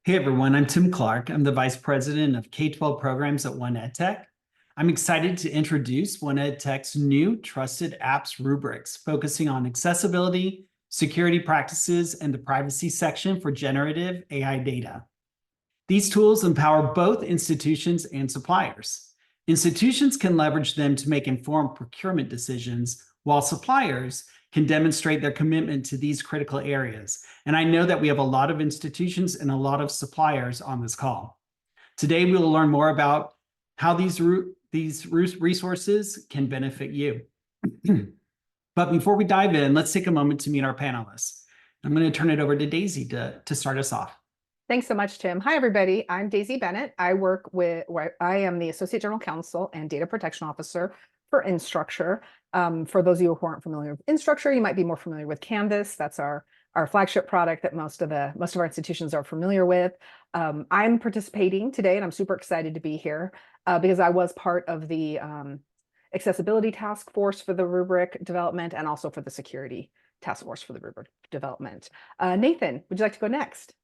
Hey everyone, I'm Tim Clark. I'm the Vice President of K-12 Programs at 1EdTech. I'm excited to introduce 1EdTech's new TrustEd Apps Rubrics, focusing on accessibility, security practices, and the privacy section for generative AI data. These tools empower both institutions and suppliers. Institutions can leverage them to make informed procurement decisions, while suppliers can demonstrate their commitment to these critical areas. And I know that we have a lot of institutions and a lot of suppliers on this call. Today, we will learn more about how these resources can benefit you. But before we dive in, let's take a moment to meet our panelists. I'm going to turn it over to Daisy to start us off. Thanks so much, Tim. Hi, everybody. I'm Daisy Bennett. I am the Associate General Counsel and Data Protection Officer for Instructure. For those of you who aren't familiar with Instructure, you might be more familiar with Canvas. That's our flagship product that most of our institutions are familiar with. I'm participating today, and I'm super excited to be here because I was part of the accessibility task force for the rubric development and also for the security task force for the rubric development. Nathan, would you like to go next?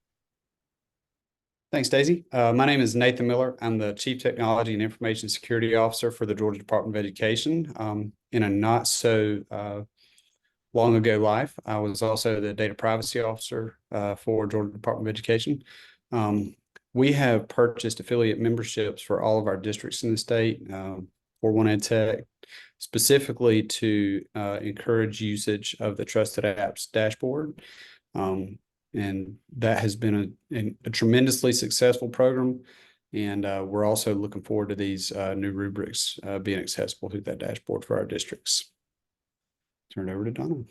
Thanks, Daisy. My name is Nathan Miller. I'm the Chief Technology and Information Security Officer for the Georgia Department of Education. In a not so long ago life, I was also the Data Privacy Officer for Georgia Department of Education. We have purchased affiliate memberships for all of our districts in the state for 1EdTech, specifically to encourage usage of the TrustEd Apps dashboard. And that has been a tremendously successful program. And we're also looking forward to these new rubrics being accessible through that dashboard for our districts. Turn it over to Donna.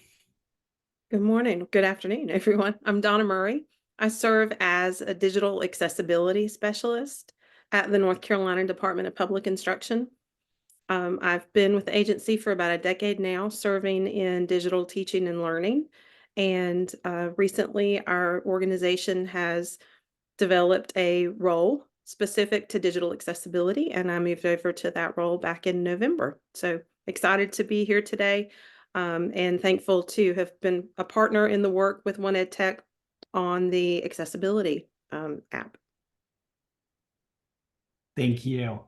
Good morning. Good afternoon, everyone. I'm Donna Murray. I serve as a digital accessibility specialist at the North Carolina Department of Public Instruction. I've been with the agency for about a decade now, serving in digital teaching and learning. And recently, our organization has developed a role specific to digital accessibility, and I moved over to that role back in November. So excited to be here today, and thankful to have been a partner in the work with 1EdTech on the accessibility app. Thank you.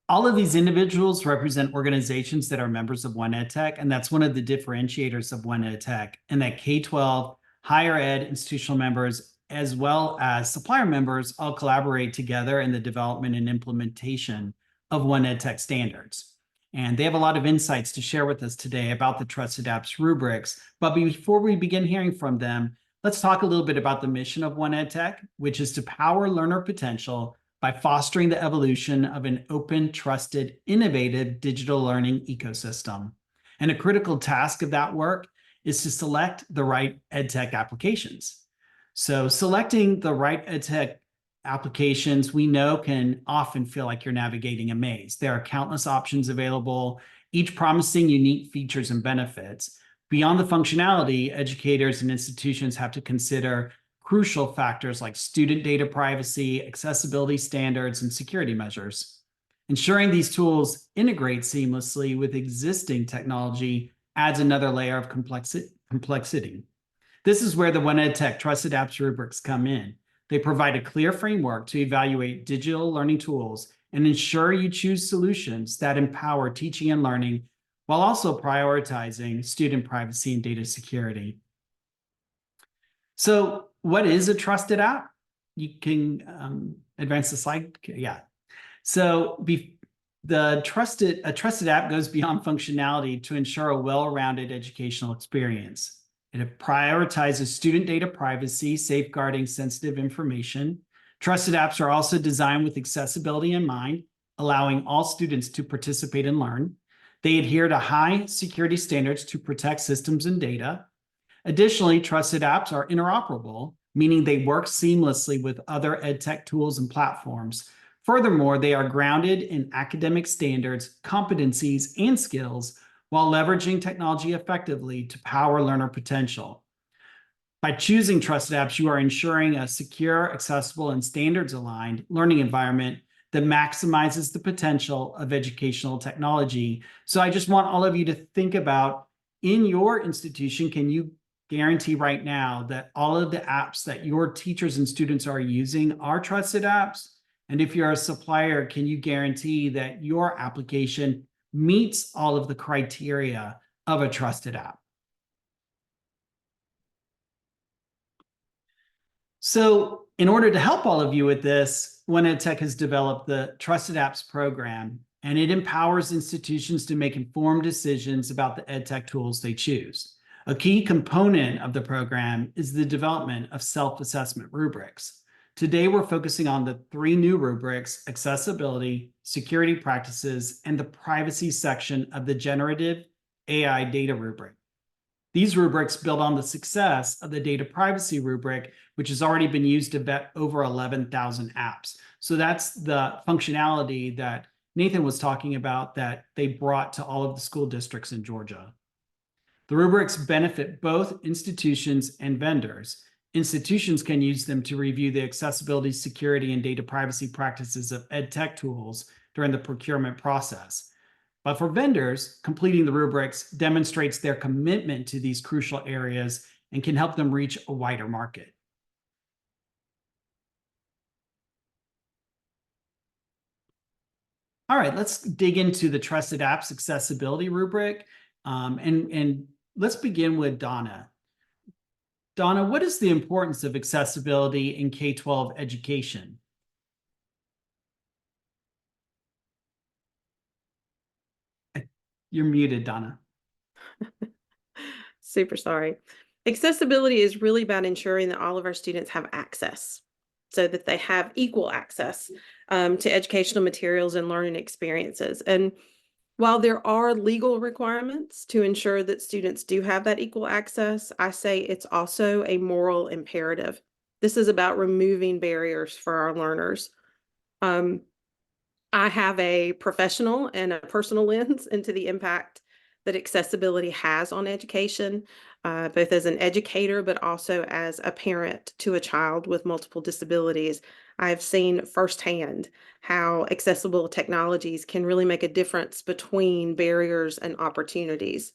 All of these individuals represent organizations that are members of 1EdTech, and that's one of the differentiators of 1EdTech, and that K-12 higher ed institutional members, as well as supplier members, all collaborate together in the development and implementation of 1EdTech standards. And they have a lot of insights to share with us today about the TrustEd Apps Rubrics. But before we begin hearing from them, let's talk a little bit about the mission of 1EdTech, which is to power learner potential by fostering the evolution of an open, trusted, innovative digital learning ecosystem. And a critical task of that work is to select the right edtech applications. So selecting the right edtech applications, we know, can often feel like you're navigating a maze. There are countless options available, each promising unique features and benefits. Beyond the functionality, educators and institutions have to consider crucial factors like student data privacy, accessibility standards, and security measures. Ensuring these tools integrate seamlessly with existing technology adds another layer of complexity. This is where the 1EdTech TrustEd Apps Rubrics come in. They provide a clear framework to evaluate digital learning tools and ensure you choose solutions that empower teaching and learning while also prioritizing student privacy and data security. So what is a trusted app? You can advance the slide. Yeah. So a trusted app goes beyond functionality to ensure a well-rounded educational experience. It prioritizes student data privacy, safeguarding sensitive information. Trusted apps are also designed with accessibility in mind, allowing all students to participate and learn. They adhere to high security standards to protect systems and data. Additionally, trusted apps are interoperable, meaning they work seamlessly with other edtech tools and platforms. Furthermore, they are grounded in academic standards, competencies, and skills while leveraging technology effectively to power learner potential. By choosing trusted apps, you are ensuring a secure, accessible, and standards-aligned learning environment that maximizes the potential of educational technology. So I just want all of you to think about, in your institution, can you guarantee right now that all of the apps that your teachers and students are using are trusted apps? And if you're a supplier, can you guarantee that your application meets all of the criteria of a trusted app? So in order to help all of you with this, 1EdTech has developed the Trusted Apps program, and it empowers institutions to make informed decisions about the edtech tools they choose. A key component of the program is the development of self-assessment rubrics. Today, we're focusing on the 3 new rubrics: accessibility, security practices, and the privacy section of the Generative AI Data rubric. These rubrics build on the success of the data privacy rubric, which has already been used to vet over 11,000 apps. So that's the functionality that Nathan was talking about that they brought to all of the school districts in Georgia. The rubrics benefit both institutions and vendors. Institutions can use them to review the accessibility, security, and data privacy practices of edtech tools during the procurement process. But for vendors, completing the rubrics demonstrates their commitment to these crucial areas and can help them reach a wider market. All right, let's dig into the Trusted Apps Accessibility rubric. And let's begin with Donna. Donna, what is the importance of accessibility in K-12 education? You're muted, Donna. Super sorry. Accessibility is really about ensuring that all of our students have access, so that they have equal access to educational materials and learning experiences. And while there are legal requirements to ensure that students do have that equal access, I say it's also a moral imperative. This is about removing barriers for our learners. I have a professional and a personal lens into the impact that accessibility has on education, both as an educator, but also as a parent to a child with multiple disabilities. I've seen firsthand how accessible technologies can really make a difference between barriers and opportunities.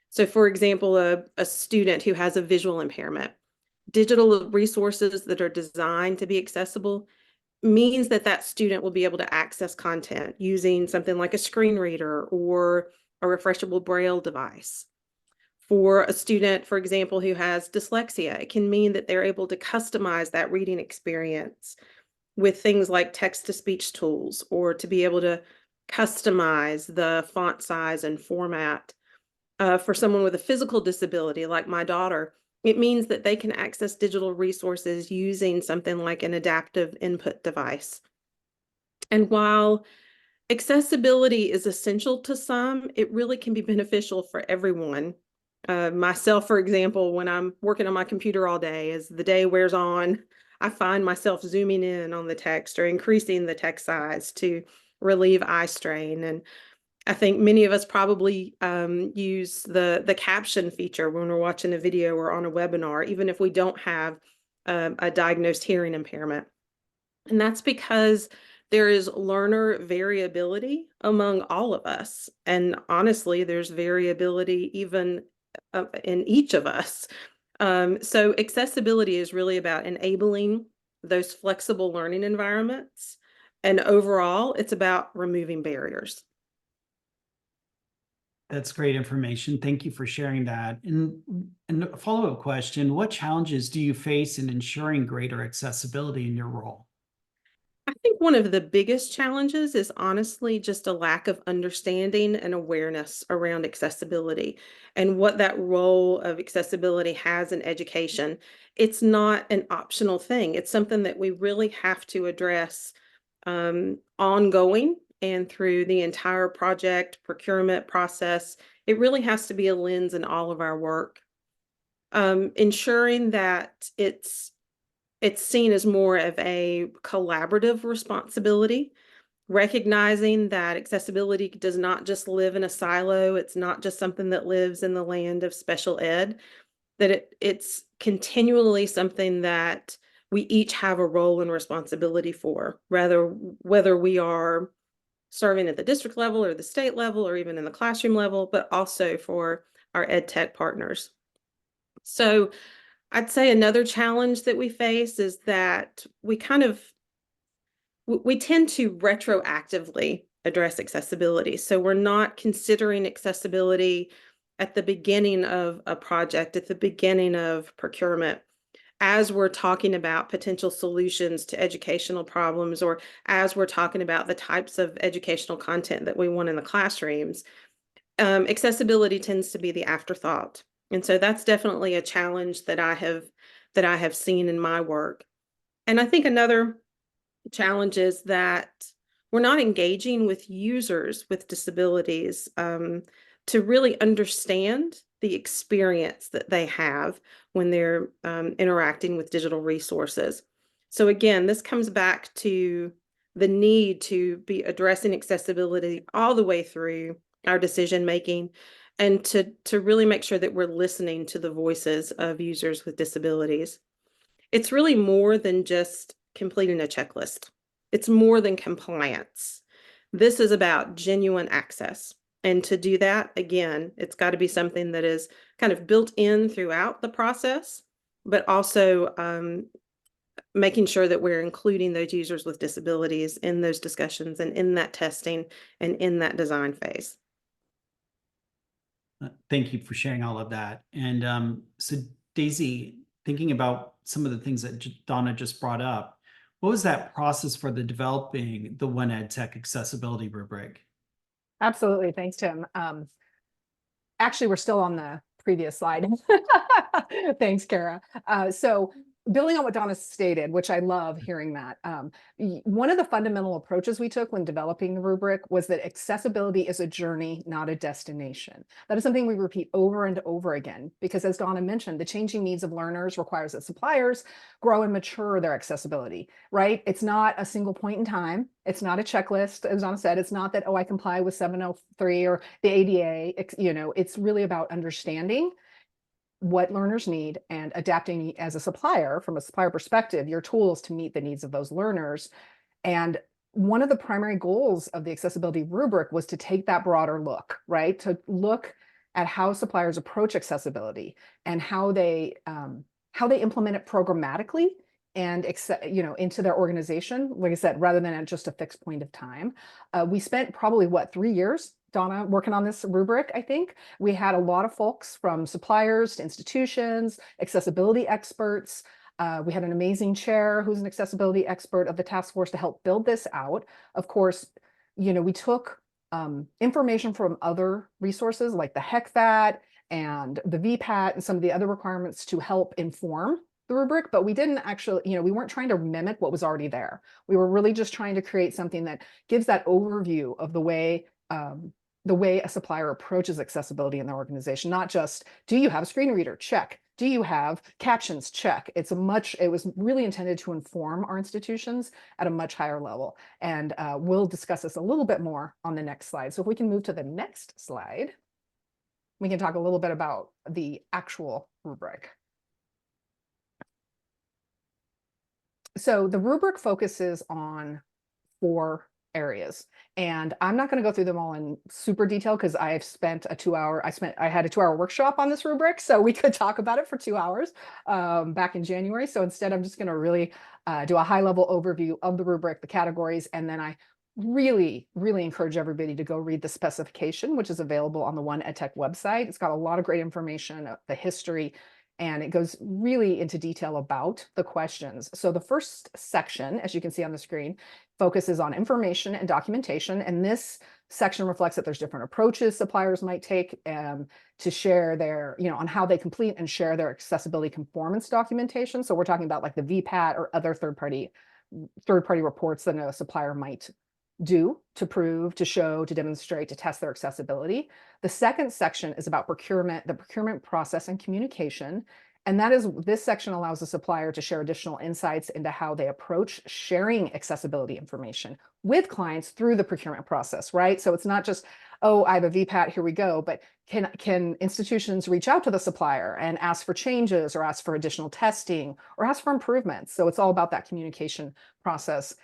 So, for example, a student who has a visual impairment, digital resources that are designed to be accessible means that that student will be able to access content using something like a screen reader or a refreshable braille device. For a student, for example, who has dyslexia, it can mean that they're able to customize that reading experience with things like text-to-speech tools, or to be able to customize the font size and format. For someone with a physical disability, like my daughter, it means that they can access digital resources using something like an adaptive input device. And while accessibility is essential to some, it really can be beneficial for everyone. Myself, for example, when I'm working on my computer all day, as the day wears on, I find myself zooming in on the text or increasing the text size to relieve eye strain. And I think many of us probably use the caption feature when we're watching a video or on a webinar, even if we don't have a diagnosed hearing impairment. And that's because there is learner variability among all of us. And honestly, there's variability even in each of us. So accessibility is really about enabling those flexible learning environments. And overall, it's about removing barriers. That's great information. Thank you for sharing that. And a follow-up question, what challenges do you face in ensuring greater accessibility in your role? I think one of the biggest challenges is honestly just a lack of understanding and awareness around accessibility and what that role of accessibility has in education. It's not an optional thing. It's something that we really have to address ongoing and through the entire project procurement process. It really has to be a lens in all of our work. Ensuring that it's seen as more of a collaborative responsibility, recognizing that accessibility does not just live in a silo. It's not just something that lives in the land of special ed, that it's continually something that we each have a role and responsibility for, whether we are serving at the district level or the state level or even in the classroom level, but also for our ed tech partners. So I'd say another challenge that we face is that we tend to retroactively address accessibility. So we're not considering accessibility at the beginning of a project, at the beginning of procurement, as we're talking about potential solutions to educational problems, or as we're talking about the types of educational content that we want in the classrooms. Accessibility tends to be the afterthought. And so that's definitely a challenge that I have seen in my work. And I think another challenge is that we're not engaging with users with disabilities to really understand the experience that they have when they're interacting with digital resources. So again, this comes back to the need to be addressing accessibility all the way through our decision making, and to really make sure that we're listening to the voices of users with disabilities. It's really more than just completing a checklist. It's more than compliance. This is about genuine access. And to do that, again, it's got to be something that is kind of built in throughout the process, but also making sure that we're including those users with disabilities in those discussions and in that testing and in that design phase. Thank you for sharing all of that. And so Daisy, thinking about some of the things that Donna just brought up, what was that process for the developing the 1EdTech accessibility rubric? Absolutely. Thanks, Tim. Actually, we're still on the previous slide. Thanks, Kara. So building on what Donna stated, which I love hearing that, one of the fundamental approaches we took when developing the rubric was that accessibility is a journey, not a destination. That is something we repeat over and over again, because as Donna mentioned, the changing needs of learners requires that suppliers grow and mature their accessibility, right? It's not a single point in time. It's not a checklist, as Donna said. It's not that, oh, I comply with 703 or the ADA. It's really about understanding what learners need and adapting as a supplier, from a supplier perspective, your tools to meet the needs of those learners. And one of the primary goals of the accessibility rubric was to take that broader look, right? To look at how suppliers approach accessibility and how they implement it programmatically and into their organization, like I said, rather than at just a fixed point of time. We spent probably 3 years, Donna, working on this rubric. I think we had a lot of folks from suppliers to institutions, accessibility experts. We had an amazing chair who's an accessibility expert of the task force to help build this out. Of course, we took information from other resources like the HECVAT and the VPAT and some of the other requirements to help inform the rubric, but we didn't actually, we weren't trying to mimic what was already there. We were really just trying to create something that gives that overview of the way a supplier approaches accessibility in their organization. Not just, do you have a screen reader? Check. Do you have captions? Check. It was really intended to inform our institutions at a much higher level. And we'll discuss this a little bit more on the next slide. So if we can move to the next slide, we can talk a little bit about the actual rubric. So the rubric focuses on 4 areas, and I'm not going to go through them all in super detail because I had a 2-hour workshop on this rubric, so we could talk about it for 2 hours back in January. So instead, I'm just going to really do a high-level overview of the rubric, the categories, and then I really, really encourage everybody to go read the specification, which is available on the 1EdTech website. It's got a lot of great information, the history, and it goes really into detail about the questions. So the first section, as you can see on the screen, focuses on information and documentation. And this section reflects that there's different approaches suppliers might take to share their, on how they complete and share their accessibility conformance documentation. So we're talking about like the VPAT or other third-party reports that a supplier might do to prove, to show, to demonstrate, to test their accessibility. The second section is about procurement, the procurement process and communication. And this section allows the supplier to share additional insights into how they approach sharing accessibility information with clients through the procurement process, right? So it's not just, oh, I have a VPAT, here we go, but can institutions reach out to the supplier and ask for changes or ask for additional testing or ask for improvements? So it's all about that communication process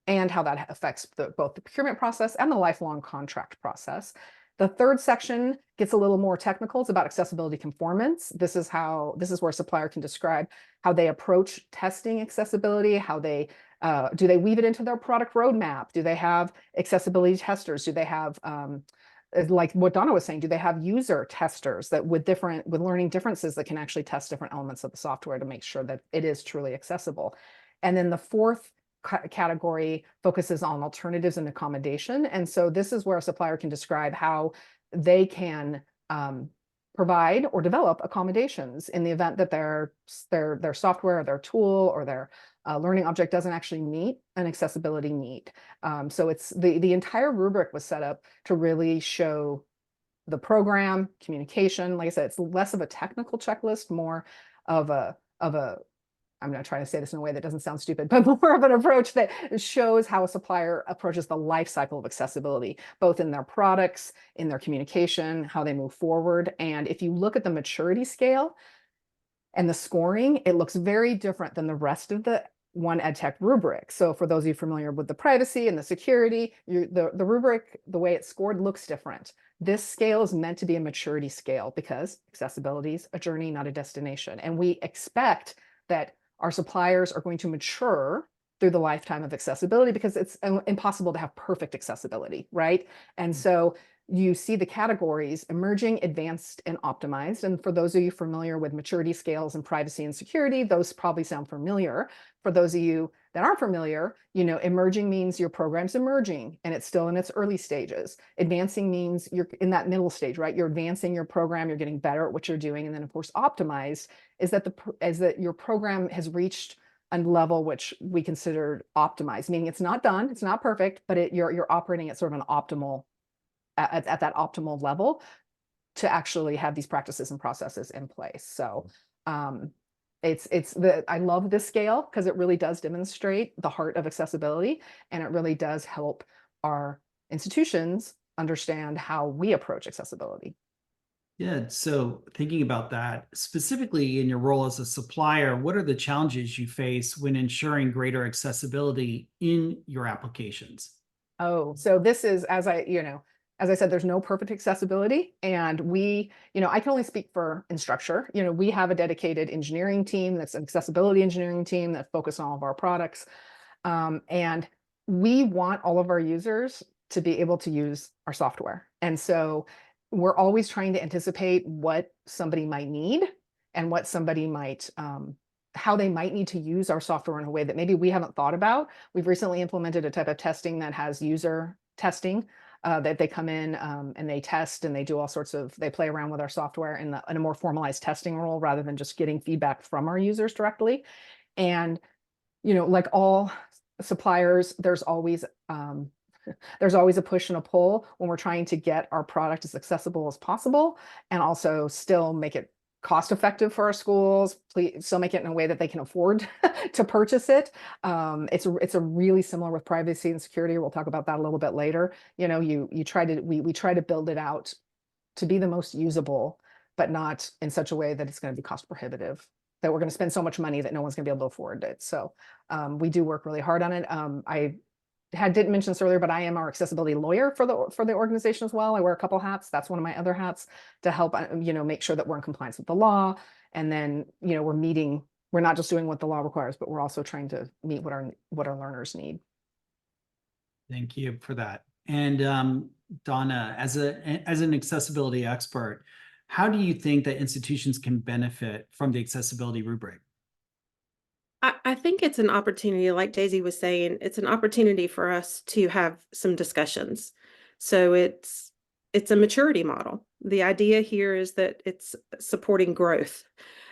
and how that affects both the procurement process and the lifelong contract process. The third section gets a little more technical. It's about accessibility conformance. This is where a supplier can describe how they approach testing accessibility, how they do they weave it into their product roadmap? Do they have accessibility testers? Do they have like what Donna was saying, do they have user testers that with learning differences that can actually test different elements of the software to make sure that it is truly accessible? And then the fourth category focuses on alternatives and accommodation. And so this is where a supplier can describe how they can provide or develop accommodations in the event that their software or their tool or their learning object doesn't actually meet an accessibility need. So it's the entire rubric was set up to really show the program, communication. Like I said, it's less of a technical checklist, more of a I'm going to try to say this in a way that doesn't sound stupid, but more of an approach that shows how a supplier approaches the life cycle of accessibility, both in their products, in their communication, how they move forward. And if you look at the maturity scale and the scoring, it looks very different than the rest of the 1EdTech rubric. So for those of you familiar with the privacy and the security, the rubric, the way it's scored looks different. This scale is meant to be a maturity scale because accessibility is a journey, not a destination. And we expect that our suppliers are going to mature through the lifetime of accessibility because it's impossible to have perfect accessibility, right? And so you see the categories emerging, advanced, and optimized. And for those of you familiar with maturity scales and privacy and security, those probably sound familiar. For those of you that aren't familiar, emerging means your program's emerging and it's still in its early stages. Advancing means you're in that middle stage, right? You're advancing your program, you're getting better at what you're doing. And then of course, optimized is that your program has reached a level which we consider optimized, meaning it's not done, it's not perfect, but you're operating at sort of an optimal, at that optimal level to actually have these practices and processes in place. So I love this scale because it really does demonstrate the heart of accessibility, and it really does help our institutions understand how we approach accessibility. Yeah, so thinking about that, specifically in your role as a supplier, what are the challenges you face when ensuring greater accessibility in your applications? Oh, so this is, as I said, there's no perfect accessibility. And I can only speak for Instructure. We have a dedicated engineering team that's an accessibility engineering team that focus on all of our products. And we want all of our users to be able to use our software. And so we're always trying to anticipate what somebody might need and what somebody might, how they might need to use our software in a way that maybe we haven't thought about. We've recently implemented a type of testing that has user testing, that they come in and they test and they do all sorts of, they play around with our software in a more formalized testing role rather than just getting feedback from our users directly. And, like all suppliers, there's always a push and a pull when we're trying to get our product as accessible as possible and also still make it cost effective for our schools, still make it in a way that they can afford to purchase it. It's a really similar with privacy and security. We'll talk about that a little bit later. We try to build it out to be the most usable, but not in such a way that it's going to be cost prohibitive, that we're going to spend so much money that no one's going to be able to afford it. So we do work really hard on it. I didn't mention this earlier, but I am our accessibility lawyer for the organization as well. I wear a couple hats. That's one of my other hats to help, make sure that we're in compliance with the law. And then, we're not just doing what the law requires, but we're also trying to meet what our learners need. Thank you for that. And Donna, as an accessibility expert, how do you think that institutions can benefit from the accessibility rubric? I think it's an opportunity, like Daisy was saying, it's an opportunity for us to have some discussions. So it's a maturity model. The idea here is that it's supporting growth.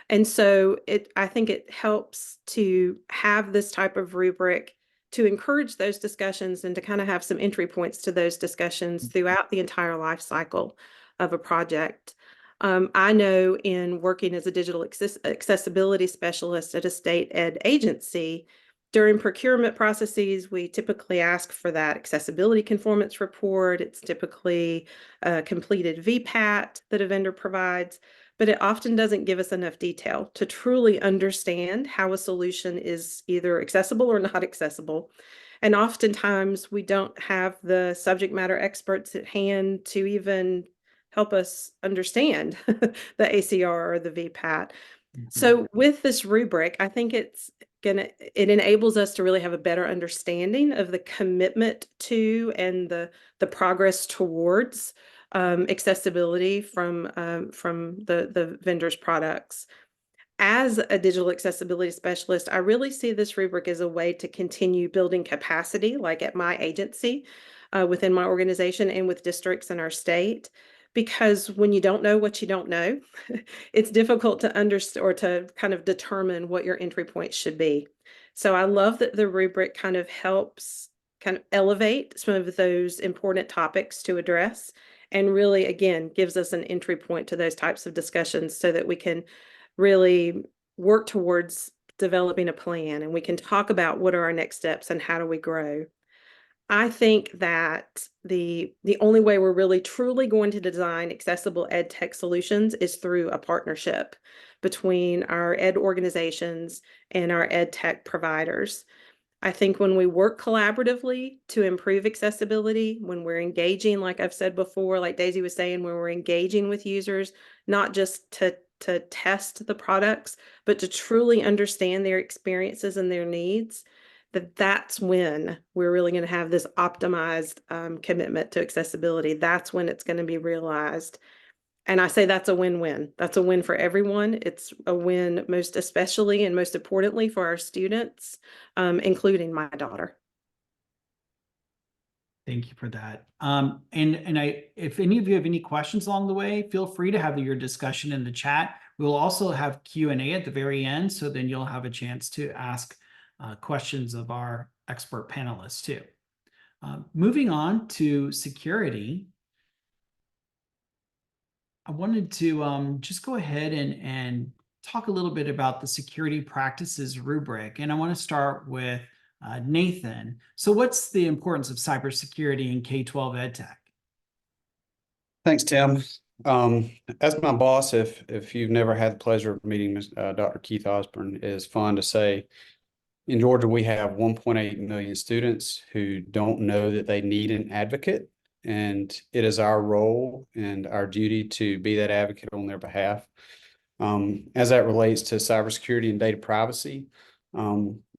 And so I think it helps to have this type of rubric to encourage those discussions and to kind of have some entry points to those discussions throughout the entire life cycle of a project. I know in working as a digital accessibility specialist at a state ed agency, during procurement processes, we typically ask for that accessibility conformance report. It's typically a completed VPAT that a vendor provides. but it often doesn't give us enough detail to truly understand how a solution is either accessible or not accessible. And oftentimes we don't have the subject matter experts at hand to even help us understand the ACR or the VPAT. So with this rubric, I think it enables us to really have a better understanding of the commitment to and the progress towards accessibility from the vendor's products. As a digital accessibility specialist, I really see this rubric as a way to continue building capacity, like at my agency, within my organization and with districts in our state. Because when you don't know what you don't know, it's difficult to understand or to kind of determine what your entry point should be. So I love that the rubric kind of helps kind of elevate some of those important topics to address, and really, again, gives us an entry point to those types of discussions so that we can really work towards developing a plan, and we can talk about what are our next steps and how do we grow. I think that the only way we're really truly going to design accessible ed tech solutions is through a partnership between our ed organizations and our ed tech providers. I think when we work collaboratively to improve accessibility, when we're engaging, like I've said before, like Daisy was saying, when we're engaging with users, not just to test the products, but to truly understand their experiences and their needs, that's when we're really going to have this optimized commitment to accessibility. That's when it's going to be realized. And I say that's a win-win. That's a win for everyone. It's a win most especially and most importantly for our students, including my daughter. Thank you for that. If any of you have any questions along the way, feel free to have your discussion in the chat. We'll also have Q&A at the very end, so then you'll have a chance to ask questions of our expert panelists too. Moving on to security, I wanted to just go ahead and talk a little bit about the security practices rubric. And I want to start with Nathan. So what's the importance of cybersecurity in K-12 EdTech? Thanks, Tim. As my boss, if you've never had the pleasure of meeting Dr. Keith Osborne, it is fun to say, in Georgia, we have 1.8 million students who don't know that they need an advocate, and it is our role and our duty to be that advocate on their behalf. As that relates to cybersecurity and data privacy,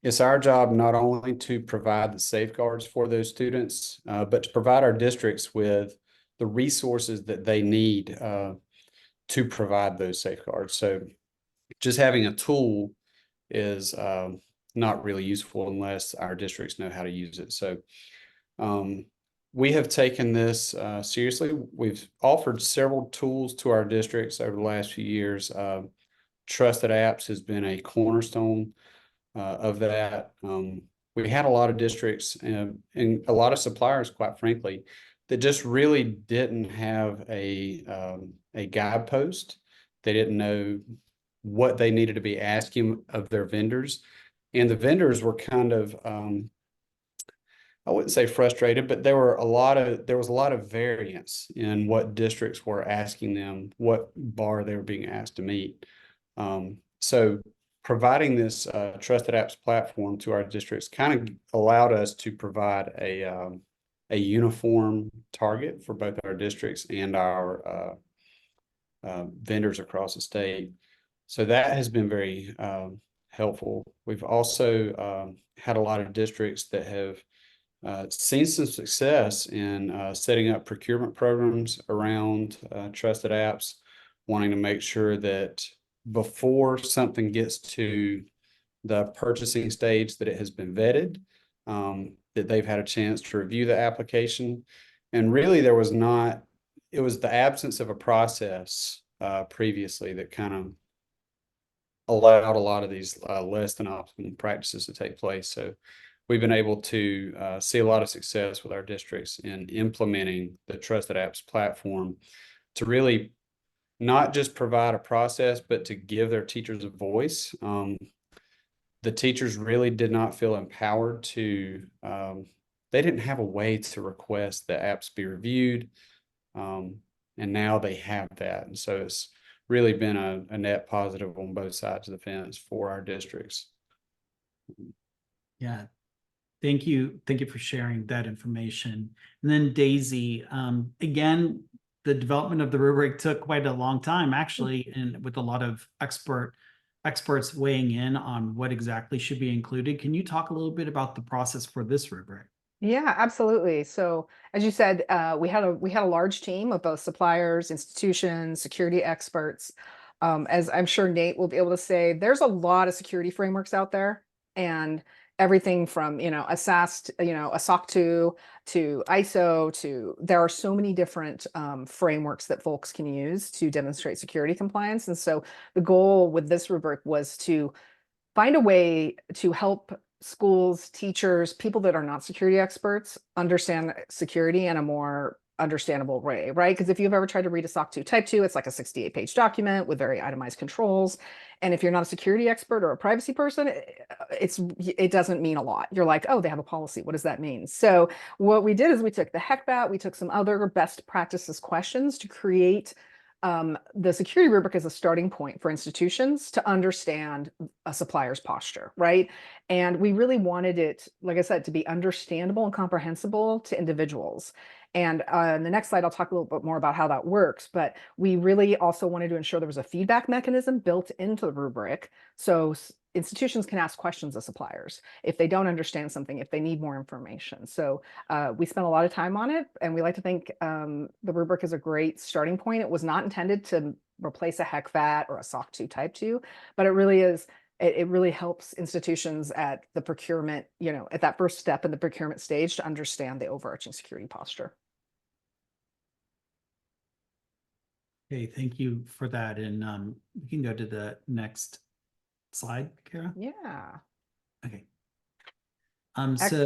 it's our job not only to provide the safeguards for those students, but to provide our districts with the resources that they need to provide those safeguards. So just having a tool is not really useful unless our districts know how to use it. So we have taken this seriously. We've offered several tools to our districts over the last few years. TrustEd Apps has been a cornerstone of that. We had a lot of districts and a lot of suppliers, quite frankly, that just really didn't have a guidepost. They didn't know what they needed to be asking of their vendors. And the vendors were kind of, I wouldn't say frustrated, but there was a lot of variance in what districts were asking them, what bar they were being asked to meet. So providing this TrustEd Apps platform to our districts kind of allowed us to provide a uniform target for both our districts and our vendors across the state. So that has been very helpful. We've also had a lot of districts that have seen some success in setting up procurement programs around TrustEd Apps, wanting to make sure that before something gets to the purchasing stage that it has been vetted, that they've had a chance to review the application. And really it was the absence of a process previously that kind of allowed a lot of these less than optimal practices to take place. So we've been able to see a lot of success with our districts in implementing the TrustEd Apps platform to really not just provide a process, but to give their teachers a voice. The teachers really did not feel empowered to, they didn't have a way to request the apps be reviewed. And now they have that. And so it's really been a net positive on both sides of the fence for our districts. Yeah. Thank you. Thank you for sharing that information. And then Daisy, again, the development of the rubric took quite a long time, actually, and with a lot of experts weighing in on what exactly should be included. Can you talk a little bit about the process for this rubric? Yeah, absolutely. So as you said, we had a large team of both suppliers, institutions, security experts. As I'm sure Nate will be able to say, there's a lot of security frameworks out there, and everything from a SAST, a SOC 2 to ISO to there are so many different frameworks that folks can use to demonstrate security compliance. And so the goal with this rubric was to find a way to help schools, teachers, people that are not security experts understand security in a more understandable way, right? Because if you've ever tried to read a SOC 2 Type 2, it's like a 68-page document with very itemized controls. And if you're not a security expert or a privacy person, it doesn't mean a lot. You're like, oh, they have a policy. What does that mean? So what we did is we took the HECBAT, we took some other best practices questions to create the security rubric as a starting point for institutions to understand a supplier's posture, right? And we really wanted it, like I said, to be understandable and comprehensible to individuals. And in the next slide, I'll talk a little bit more about how that works, but we really also wanted to ensure there was a feedback mechanism built into the rubric. So institutions can ask questions of suppliers if they don't understand something, if they need more information. So we spent a lot of time on it, and we like to think the rubric is a great starting point. It was not intended to replace a HECVAT or a SOC 2 Type 2, but it really is. It really helps institutions at the procurement, at that first step in the procurement stage to understand the overarching security posture. Okay, thank you for that. And we can go to the next slide, Kara. Yeah. Okay. So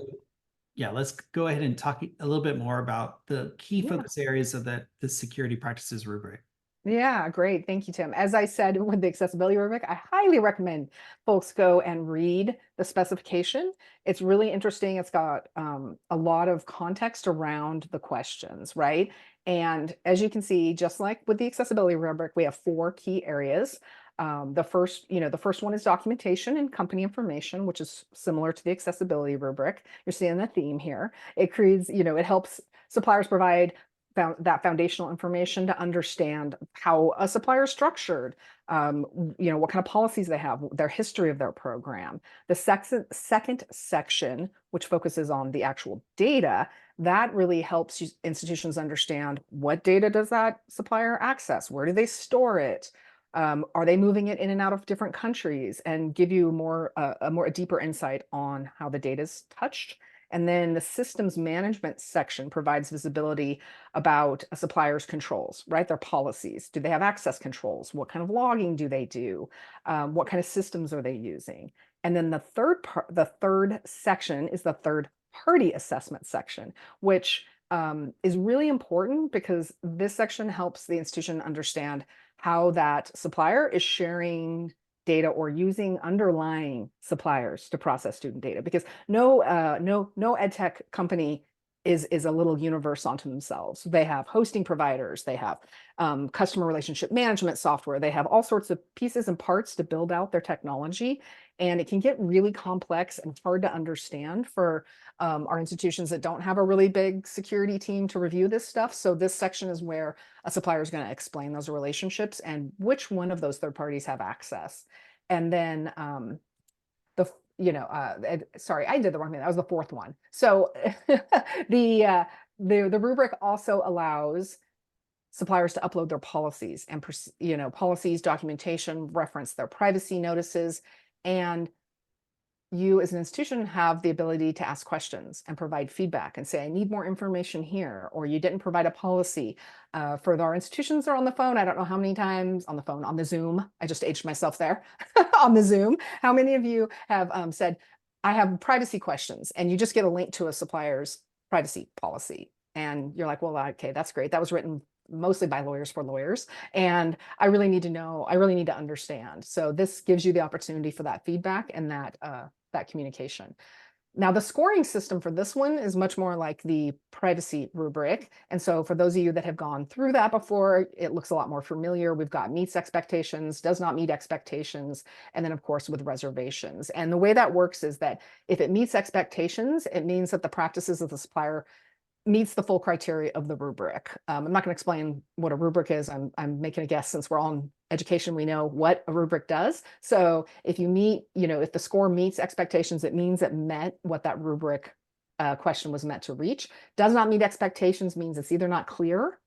yeah, let's go ahead and talk a little bit more about the key focus areas of the security practices rubric. Yeah, great. Thank you, Tim. As I said with the accessibility rubric, I highly recommend folks go and read the specification. It's really interesting. It's got a lot of context around the questions, right? And as you can see, just like with the accessibility rubric, we have 4 key areas. The first one is documentation and company information, which is similar to the accessibility rubric. You're seeing the theme here. It creates, it helps suppliers provide that foundational information to understand how a supplier is structured, what kind of policies they have, their history of their program. The second section, which focuses on the actual data, that really helps institutions understand what data does that supplier access, where do they store it, are they moving it in and out of different countries, and give you a deeper insight on how the data is touched. And then the systems management section provides visibility about a supplier's controls, right? Their policies. Do they have access controls? What kind of logging do they do? What kind of systems are they using? And then the third section is the third party assessment section, which is really important because this section helps the institution understand how that supplier is sharing data or using underlying suppliers to process student data, because no edtech company is a little universe unto themselves. They have hosting providers, they have customer relationship management software, they have all sorts of pieces and parts to build out their technology, and it can get really complex and hard to understand for our institutions that don't have a really big security team to review this stuff. So this section is where a supplier is going to explain those relationships and which one of those third parties have access. And then sorry, I did the wrong thing. That was the fourth one. So the rubric also allows suppliers to upload their policies and policies, documentation, reference their privacy notices, and you as an institution have the ability to ask questions and provide feedback and say, I need more information here, or you didn't provide a policy. For our institutions that are on the phone, I don't know how many times on the phone, on the Zoom, I just aged myself there, on the Zoom, how many of you have said, I have privacy questions, and you just get a link to a supplier's privacy policy. And you're like, well, okay, that's great. That was written mostly by lawyers for lawyers. And I really need to know, I really need to understand. So this gives you the opportunity for that feedback and that communication. Now, the scoring system for this one is much more like the privacy rubric. And so for those of you that have gone through that before, it looks a lot more familiar. We've got meets expectations, does not meet expectations, and then of course with reservations. And the way that works is that if it meets expectations, it means that the practices of the supplier meets the full criteria of the rubric. I'm not going to explain what a rubric is. I'm making a guess since we're all in education, we know what a rubric does. So if you meet, if the score meets expectations, it means it met what that rubric question was meant to reach. Does not meet expectations means it's either not clear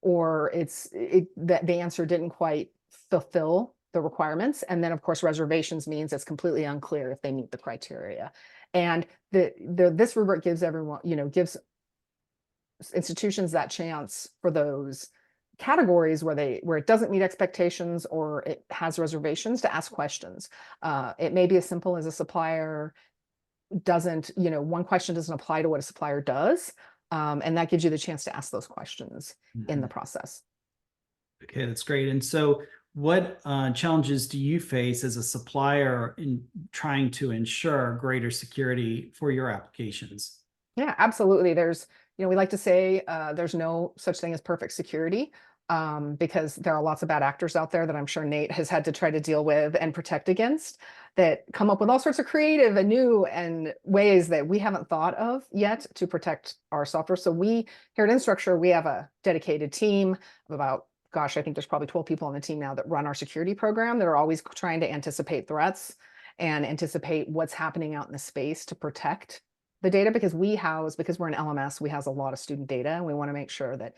or that the answer didn't quite fulfill the requirements. And then of course, reservations means it's completely unclear if they meet the criteria. And this rubric gives everyone, gives institutions that chance for those categories where it doesn't meet expectations or it has reservations to ask questions. It may be as simple as a supplier doesn't, one question doesn't apply to what a supplier does. And that gives you the chance to ask those questions in the process. Okay, that's great. And so what challenges do you face as a supplier in trying to ensure greater security for your applications? Yeah, absolutely. We like to say there's no such thing as perfect security because there are lots of bad actors out there that I'm sure Nate has had to try to deal with and protect against that come up with all sorts of creative and new and ways that we haven't thought of yet to protect our software. So we here at Instructure, we have a dedicated team of about, gosh, I think there's probably 12 people on the team now that run our security program that are always trying to anticipate threats and anticipate what's happening out in the space to protect the data, because we're an LMS, we house a lot of student data, and we want to make sure that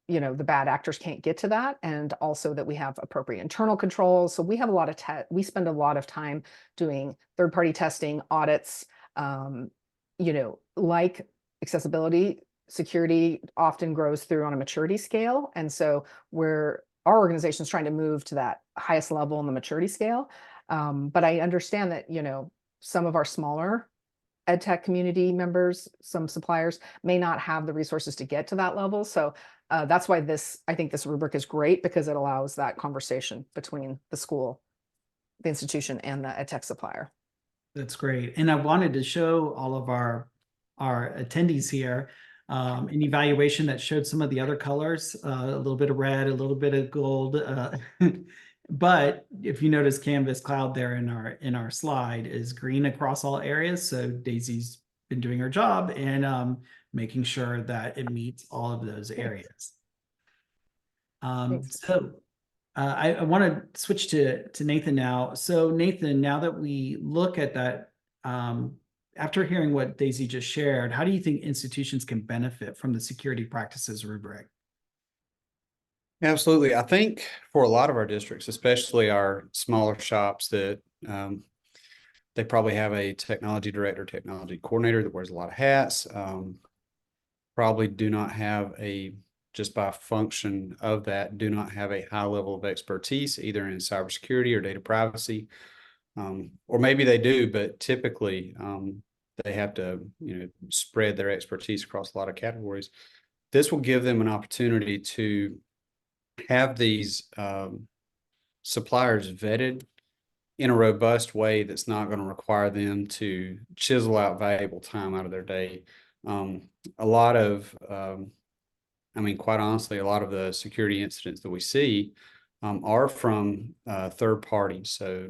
the bad actors can't get to that, and also that we have appropriate internal controls. So we have a lot of we spend a lot of time doing third-party testing, audits, like accessibility, security often grows through on a maturity scale, and so our organization is trying to move to that highest level in the maturity scale. But I understand that some of our smaller edtech community members, some suppliers may not have the resources to get to that level. So that's why I think this rubric is great, because it allows that conversation between the school, the institution, and the edtech supplier. That's great. And I wanted to show all of our attendees here an evaluation that showed some of the other colors, a little bit of red, a little bit of gold. But if you notice, Canvas Cloud there in our slide is green across all areas. So Daisy's been doing her job and making sure that it meets all of those areas. I want to switch to Nathan now. So Nathan, now that we look at that, after hearing what Daisy just shared, how do you think institutions can benefit from the security practices rubric? Absolutely. I think for a lot of our districts, especially our smaller shops, that they probably have a technology director, technology coordinator that wears a lot of hats, probably do not have just by function of that, do not have a high level of expertise either in cybersecurity or data privacy. Or maybe they do, but typically they have to spread their expertise across a lot of categories. This will give them an opportunity to have these suppliers vetted in a robust way that's not going to require them to chisel out valuable time out of their day. Quite honestly, a lot of the security incidents that we see are from third parties. So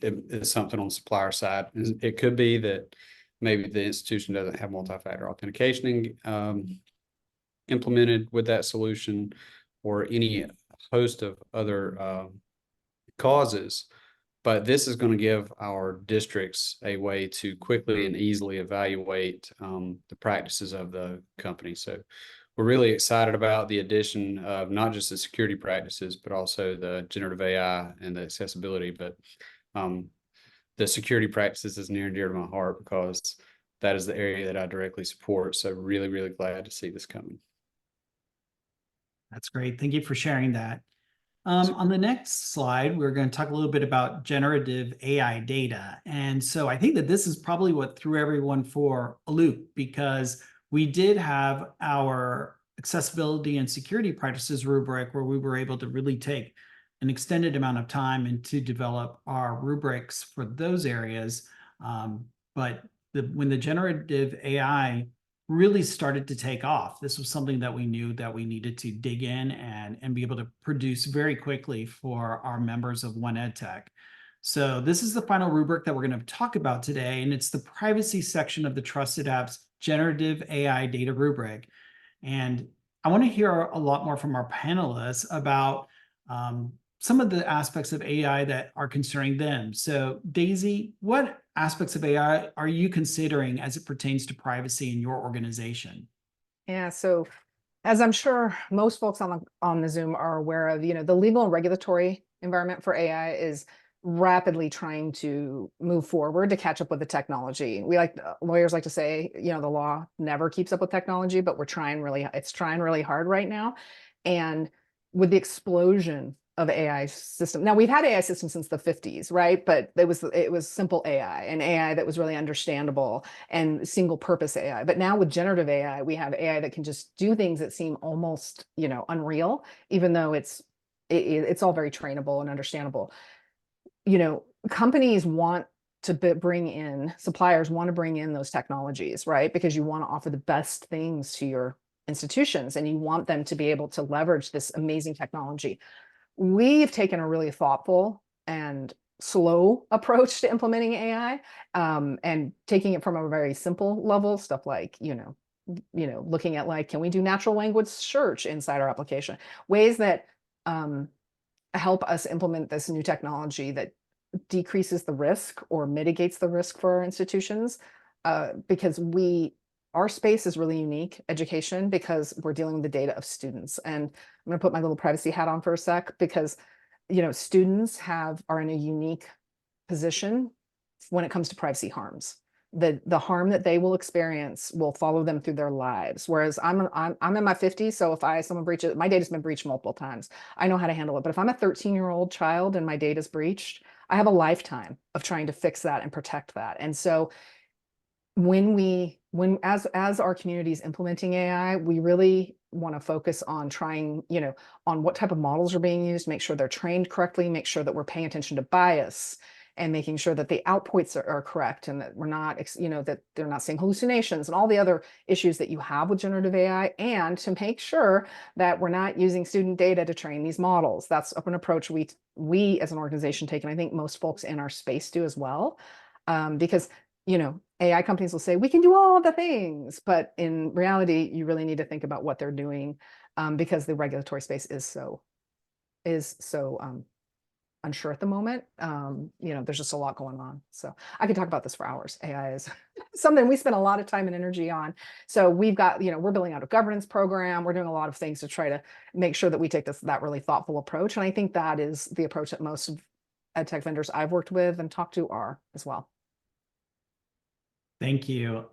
it's something on the supplier side. It could be that maybe the institution doesn't have multi-factor authentication implemented with that solution, or any host of other causes. But this is going to give our districts a way to quickly and easily evaluate the practices of the company. So we're really excited about the addition of not just the security practices, but also the generative AI and the accessibility. But the security practices is near and dear to my heart, because that is the area that I directly support. So really, really glad to see this coming. That's great. Thank you for sharing that. On the next slide, we're going to talk a little bit about generative AI data. And so I think that this is probably what threw everyone for a loop, because we did have our accessibility and security practices rubric where we were able to really take an extended amount of time and to develop our rubrics for those areas. But when the generative AI really started to take off. This was something that we knew that we needed to dig in and be able to produce very quickly for our members of 1EdTech. So this is the final rubric that we're going to talk about today, and it's the privacy section of the TrustEd Apps Generative AI Data rubric. And I want to hear a lot more from our panelists about some of the aspects of AI that are concerning them. So Daisy, what aspects of AI are you considering as it pertains to privacy in your organization? Yeah, so as I'm sure most folks on the Zoom are aware of, the legal and regulatory environment for AI is rapidly trying to move forward to catch up with the technology. Lawyers like to say, the law never keeps up with technology, but it's trying really hard right now. And with the explosion of AI system. Now we've had AI systems since the 50s, right? But it was simple AI and AI that was really understandable and single purpose AI. But now with generative AI, we have AI that can just do things that seem almost, unreal, even though it's all very trainable and understandable. Companies want to suppliers want to bring in those technologies, right? Because you want to offer the best things to your institutions and you want them to be able to leverage this amazing technology. We've taken a really thoughtful and slow approach to implementing AI, and taking it from a very simple level, stuff like, looking at can we do natural language search inside our application? Ways that help us implement this new technology that decreases the risk or mitigates the risk for our institutions, because our space is really unique, education, because we're dealing with the data of students. And I'm going to put my little privacy hat on for a sec, because students are in a unique position when it comes to privacy harms. The harm that they will experience will follow them through their lives. Whereas I'm in my 50s, so if someone breaches, my data's been breached multiple times. I know how to handle it. But if I'm a 13-year-old child and my data's breached, I have a lifetime of trying to fix that and protect that. And so as our community is implementing AI, we really want to focus on trying, on what type of models are being used, make sure they're trained correctly, make sure that we're paying attention to bias, and making sure that the outputs are correct, and that we're not, that they're not seeing hallucinations and all the other issues that you have with generative AI, and to make sure that we're not using student data to train these models. That's an approach we as an organization take, and I think most folks in our space do as well, because AI companies will say, we can do all the things, but in reality, you really need to think about what they're doing, because the regulatory space is so unsure at the moment. There's just a lot going on. So I could talk about this for hours. AI is something we spend a lot of time and energy on. So we've got, we're building out a governance program. We're doing a lot of things to try to make sure that we take that really thoughtful approach. And I think that is the approach that most of edtech vendors I've worked with and talked to are as well. Thank you.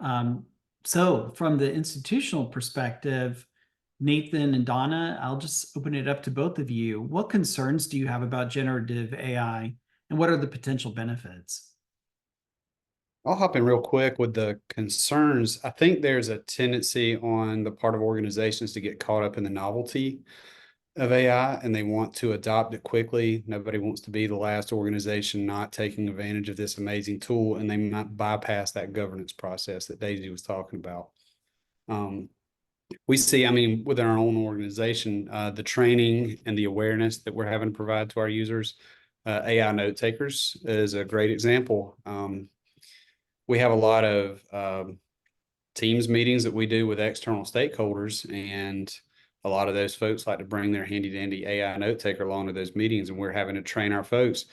So from the institutional perspective, Nathan and Donna, I'll just open it up to both of you. What concerns do you have about generative AI, and what are the potential benefits? I'll hop in real quick with the concerns. I think there's a tendency on the part of organizations to get caught up in the novelty of AI, and they want to adopt it quickly. Nobody wants to be the last organization not taking advantage of this amazing tool, and they might bypass that governance process that Daisy was talking about. We see, within our own organization, the training and the awareness that we're having to provide to our users. AI note takers is a great example. We have a lot of Teams meetings that we do with external stakeholders, and a lot of those folks like to bring their handy dandy AI note taker along to those meetings, and we're having to train our folks.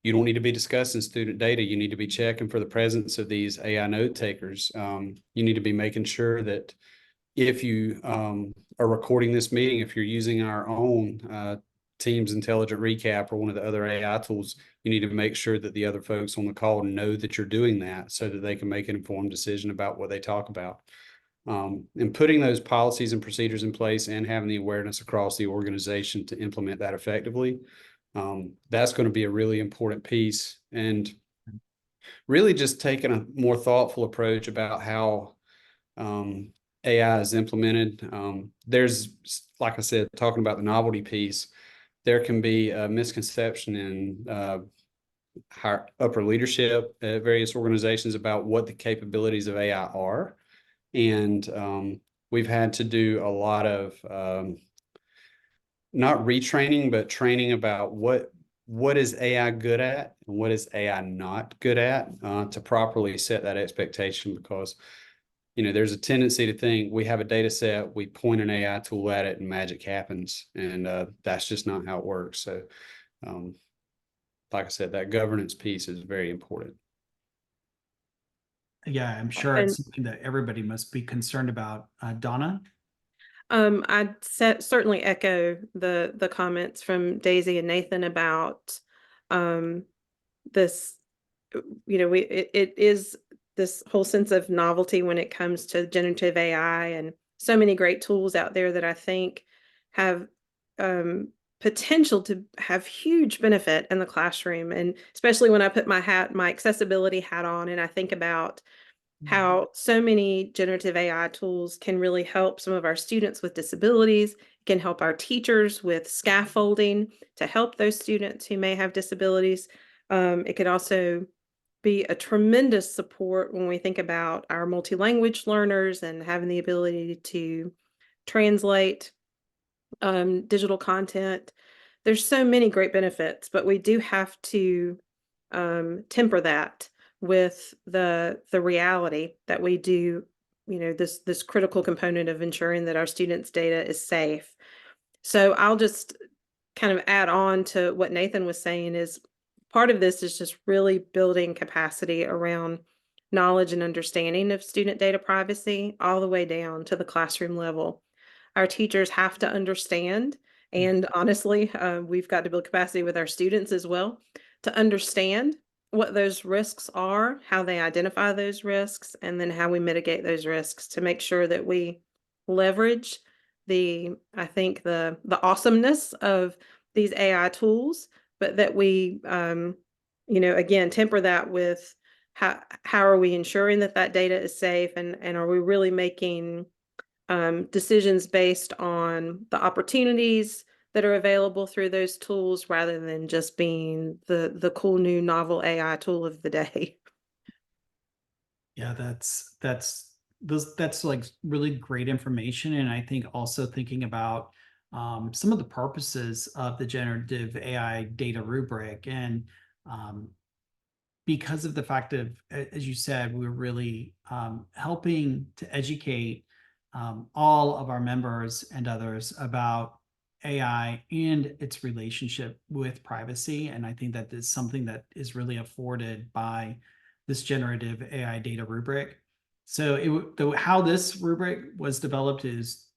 You don't need to be discussing student data. You need to be checking for the presence of these AI note takers. You need to be making sure that if you are recording this meeting, if you're using our own Teams Intelligent Recap or one of the other AI tools, you need to make sure that the other folks on the call know that you're doing that so that they can make an informed decision about what they talk about. And putting those policies and procedures in place and having the awareness across the organization to implement that effectively, that's going to be a really important piece. And really just taking a more thoughtful approach about how AI is implemented. There's, like I said, talking about the novelty piece, there can be a misconception in higher upper leadership at various organizations about what the capabilities of AI are. And we've had to do a lot of not retraining, but training about what is AI good at and what is AI not good at, to properly set that expectation. Because there's a tendency to think we have a data set, we point an AI tool at it and magic happens. And that's just not how it works. So like I said, that governance piece is very important. Yeah, I'm sure And it's something that everybody must be concerned about. Donna? I'd certainly echo the comments from Daisy and Nathan about this. It is this whole sense of novelty when it comes to generative AI, and so many great tools out there that I think have potential to have huge benefit in the classroom. And especially when I put my accessibility hat on, and I think about how so many generative AI tools can really help some of our students with disabilities, can help our teachers with scaffolding to help those students who may have disabilities. It could also be a tremendous support when we think about our multi-language learners and having the ability to translate digital content. There's so many great benefits, but we do have to temper that with the reality that we do, this critical component of ensuring that our students' data is safe. So I'll just kind of add on to what Nathan was saying is part of this is just really building capacity around knowledge and understanding of student data privacy all the way down to the classroom level. Our teachers have to understand, and honestly, we've got to build capacity with our students as well to understand what those risks are, how they identify those risks, and then how we mitigate those risks to make sure that we leverage the awesomeness of these AI tools, but that we, again, temper that with how are we ensuring that data is safe, and are we really making decisions based on the opportunities that are available through those tools rather than just being the cool new novel AI tool of the day. Yeah, that's like really great information. And I think also thinking about some of the purposes of the generative AI data rubric. And because of the fact of, as you said, we're really helping to educate all of our members and others about AI and its relationship with privacy. And I think that is something that is really afforded by this generative AI data rubric. So how this rubric was developed is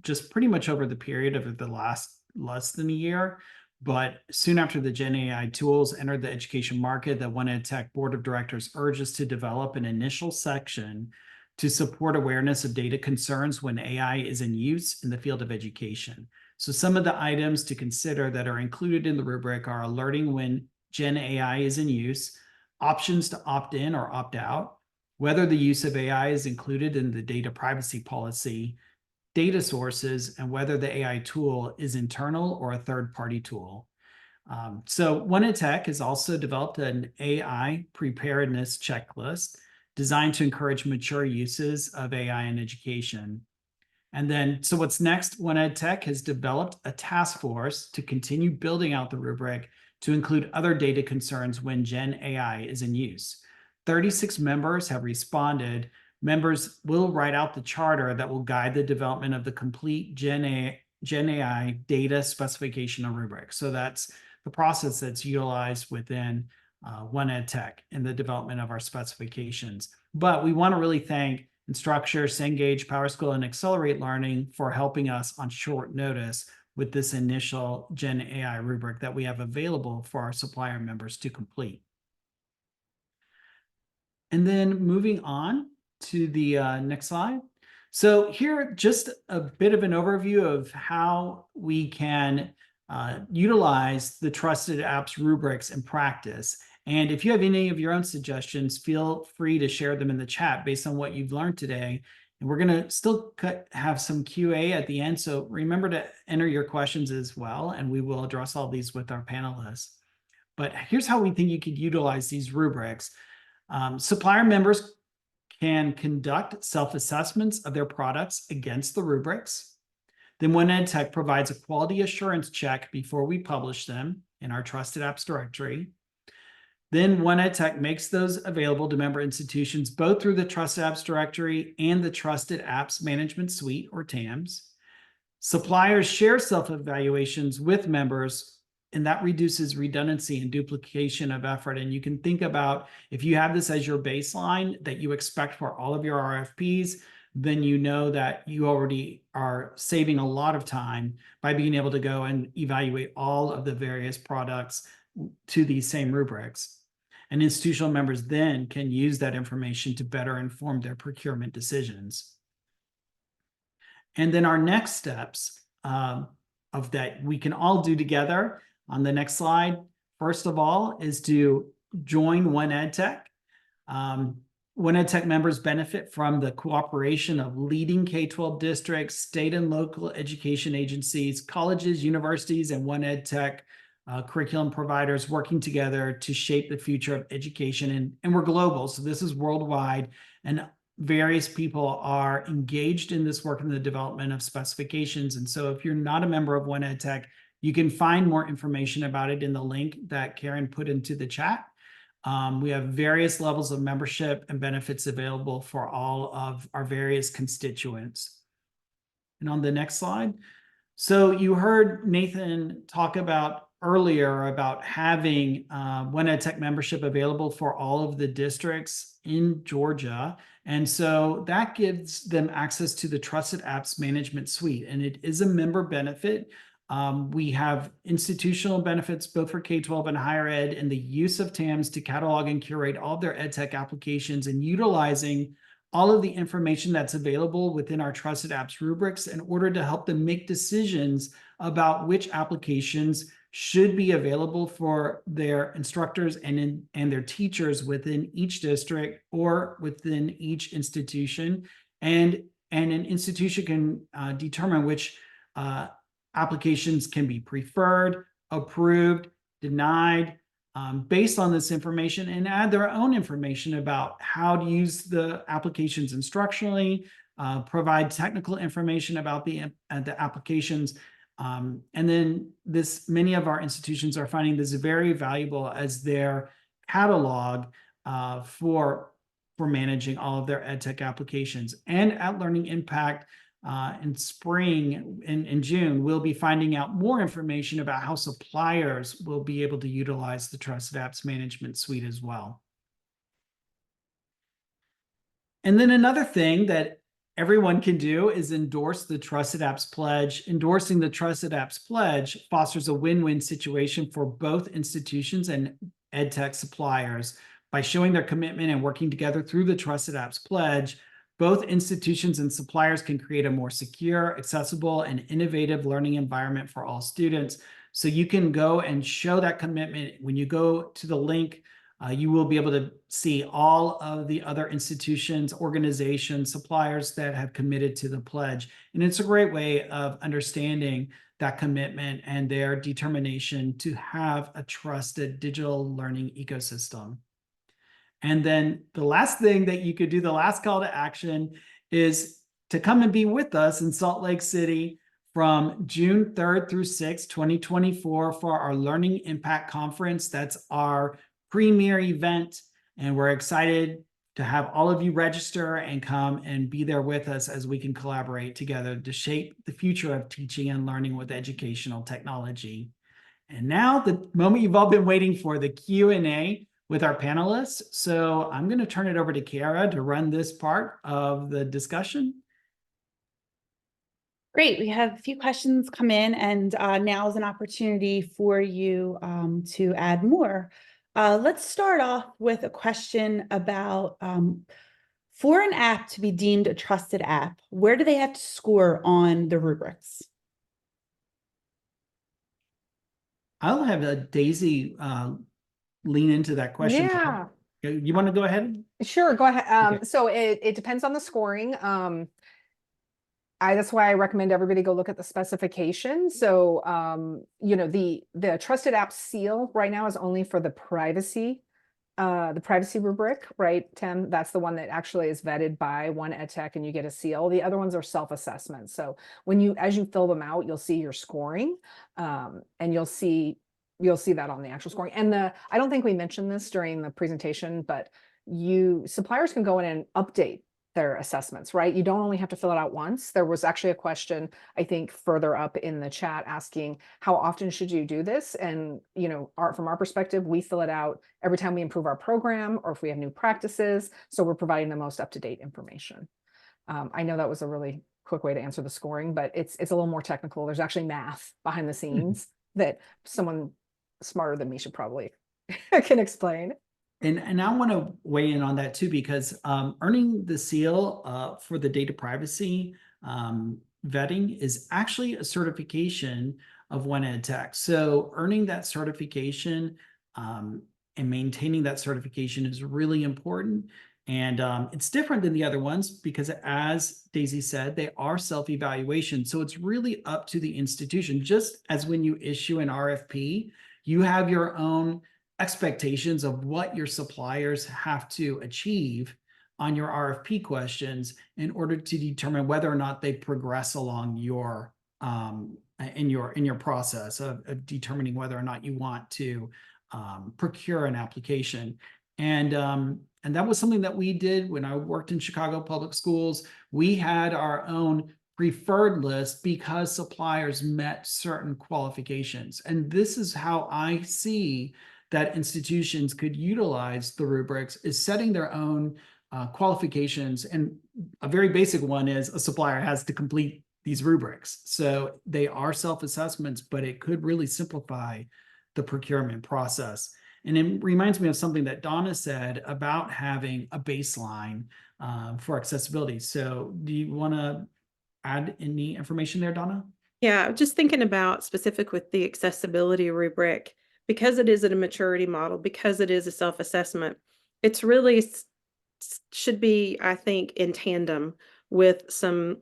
just pretty much over the period of the last less than a year. But soon after the Gen AI tools entered the education market, the 1EdTech Board of Directors urged us to develop an initial section to support awareness of data concerns when AI is in use in the field of education. So some of the items to consider that are included in the rubric are alerting when Gen AI is in use, options to opt in or opt out, whether the use of AI is included in the data privacy policy, data sources, and whether the AI tool is internal or a third-party tool. So 1EdTech has also developed an AI preparedness checklist designed to encourage mature uses of AI in education. And then, so what's next? 1EdTech has developed a task force to continue building out the rubric to include other data concerns when Gen AI is in use. 36 members have responded. Members will write out the charter that will guide the development of the complete Gen AI data specification and rubric. So that's the process that's utilized within 1EdTech in the development of our specifications. But we want to really thank Instructure, Cengage, PowerSchool, and Accelerate Learning for helping us on short notice with this initial Gen AI rubric that we have available for our supplier members to complete. And then moving on to the next slide. So here, just a bit of an overview of how we can utilize the TrustEd Apps Rubrics in practice. And if you have any of your own suggestions, feel free to share them in the chat based on what you've learned today. And we're going to still have some QA at the end. So remember to enter your questions as well, and we will address all these with our panelists. But here's how we think you could utilize these rubrics. Supplier members can conduct self-assessments of their products against the rubrics. Then 1EdTech provides a quality assurance check before we publish them in our TrustEd Apps directory. Then 1EdTech makes those available to member institutions both through the TrustEd Apps directory and the TrustEd Apps Management Suite, or TAMS. Suppliers share self-evaluations with members, and that reduces redundancy and duplication of effort. And you can think about, if you have this as your baseline that you expect for all of your RFPs, then you know that you already are saving a lot of time by being able to go and evaluate all of the various products to these same rubrics. And institutional members then can use that information to better inform their procurement decisions. And then our next steps of that we can all do together on the next slide, first of all, is to join 1EdTech. 1EdTech members benefit from the cooperation of leading K-12 districts, state and local education agencies, colleges, universities, and 1EdTech curriculum providers working together to shape the future of education. And we're global, so this is worldwide, and various people are engaged in this work in the development of specifications. And so if you're not a member of 1EdTech, you can find more information about it in the link that Karen put into the chat. We have various levels of membership and benefits available for all of our various constituents. And on the next slide. So you heard Nathan talk about earlier about having 1EdTech membership available for all of the districts in Georgia. And so that gives them access to the TrustEd Apps Management Suite, and it is a member benefit. We have institutional benefits both for K-12 and higher ed, and the use of TAMS to catalog and curate all of their edtech applications, and utilizing all of the information that's available within our TrustEd Apps Rubrics in order to help them make decisions about which applications should be available for their instructors and their teachers within each district or within each institution. And an institution can determine which applications can be preferred, approved, denied, based on this information, and add their own information about how to use the applications instructionally, provide technical information about the applications. And then many of our institutions are finding this very valuable as their catalog for managing all of their edtech applications. And at Learning Impact, in spring, in June, we'll be finding out more information about how suppliers will be able to utilize the TrustEd Apps Management Suite as well. And then another thing that everyone can do is endorse the TrustEd Apps Pledge. Endorsing the TrustEd Apps Pledge fosters a win-win situation for both institutions and edtech suppliers. By showing their commitment and working together through the TrustEd Apps Pledge, both institutions and suppliers can create a more secure, accessible, and innovative learning environment for all students. So you can go and show that commitment. When you go to the link, you will be able to see all of the other institutions, organizations, suppliers that have committed to the pledge. And it's a great way of understanding that commitment and their determination to have a trusted digital learning ecosystem. And then the last thing that you could do, the last call to action, is to come and be with us in Salt Lake City from June 3rd through 6th, 2024 for our Learning Impact Conference. That's our premier event, and we're excited to have all of you register and come and be there with us as we can collaborate together to shape the future of teaching and learning with educational technology. And now the moment you've all been waiting for, the Q&A with our panelists. So I'm going to turn it over to Kara to run this part of the discussion. Great. We have a few questions come in, and now is an opportunity for you to add more. Let's start off with a question about for an app to be deemed a trusted app, where do they have to score on the rubrics? I'll have Daisy lean into that question. Yeah. You want to go ahead? Sure, go ahead. Okay. So it depends on the scoring. that's why I recommend everybody go look at the specification. So, the Trusted Apps seal right now is only for the privacy rubric, right, Tim? That's the one that actually is vetted by 1EdTech and you get a seal. The other ones are self-assessment. So as you fill them out, you'll see your scoring, and you'll see that on the actual scoring. And I don't think we mentioned this during the presentation, but suppliers can go in and update their assessments, right? You don't only have to fill it out once. There was actually a question, I think, further up in the chat asking how often should you do this? And, from our perspective, we fill it out every time we improve our program or if we have new practices. So we're providing the most up-to-date information. I know that was a really quick way to answer the scoring, but it's a little more technical. There's actually math behind the scenes that someone smarter than me should probably can explain. And I want to weigh in on that too, because earning the seal for the data privacy vetting is actually a certification of 1EdTech. So earning that certification and maintaining that certification is really important. And it's different than the other ones because, as Daisy said, they are self-evaluation. So it's really up to the institution. Just as when you issue an RFP, you have your own expectations of what your suppliers have to achieve on your RFP questions in order to determine whether or not they progress along your in your process of determining whether or not you want to procure an application. And that was something that we did when I worked in Chicago Public Schools. We had our own preferred list because suppliers met certain qualifications. And this is how I see that institutions could utilize the rubrics, is setting their own qualifications. And a very basic one is a supplier has to complete these rubrics. So they are self-assessments, but it could really simplify the procurement process. And it reminds me of something that Donna said about having a baseline for accessibility. So do you want to add any information there, Donna? Yeah, just thinking about specific with the accessibility rubric, because it is a maturity model, because it is a self-assessment, it's really should be, I think, in tandem with some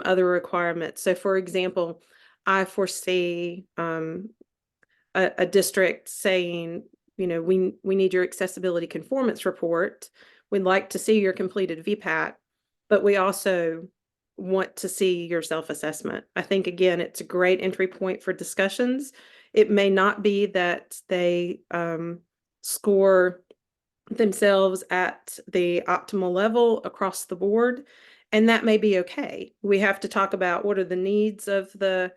other requirements. So for example, I foresee a district saying, we need your accessibility conformance report. We'd like to see your completed VPAT, but we also want to see your self-assessment. I think, again, it's a great entry point for discussions. It may not be that they score themselves at the optimal level across the board, and that may be okay. We have to talk about what are the needs of the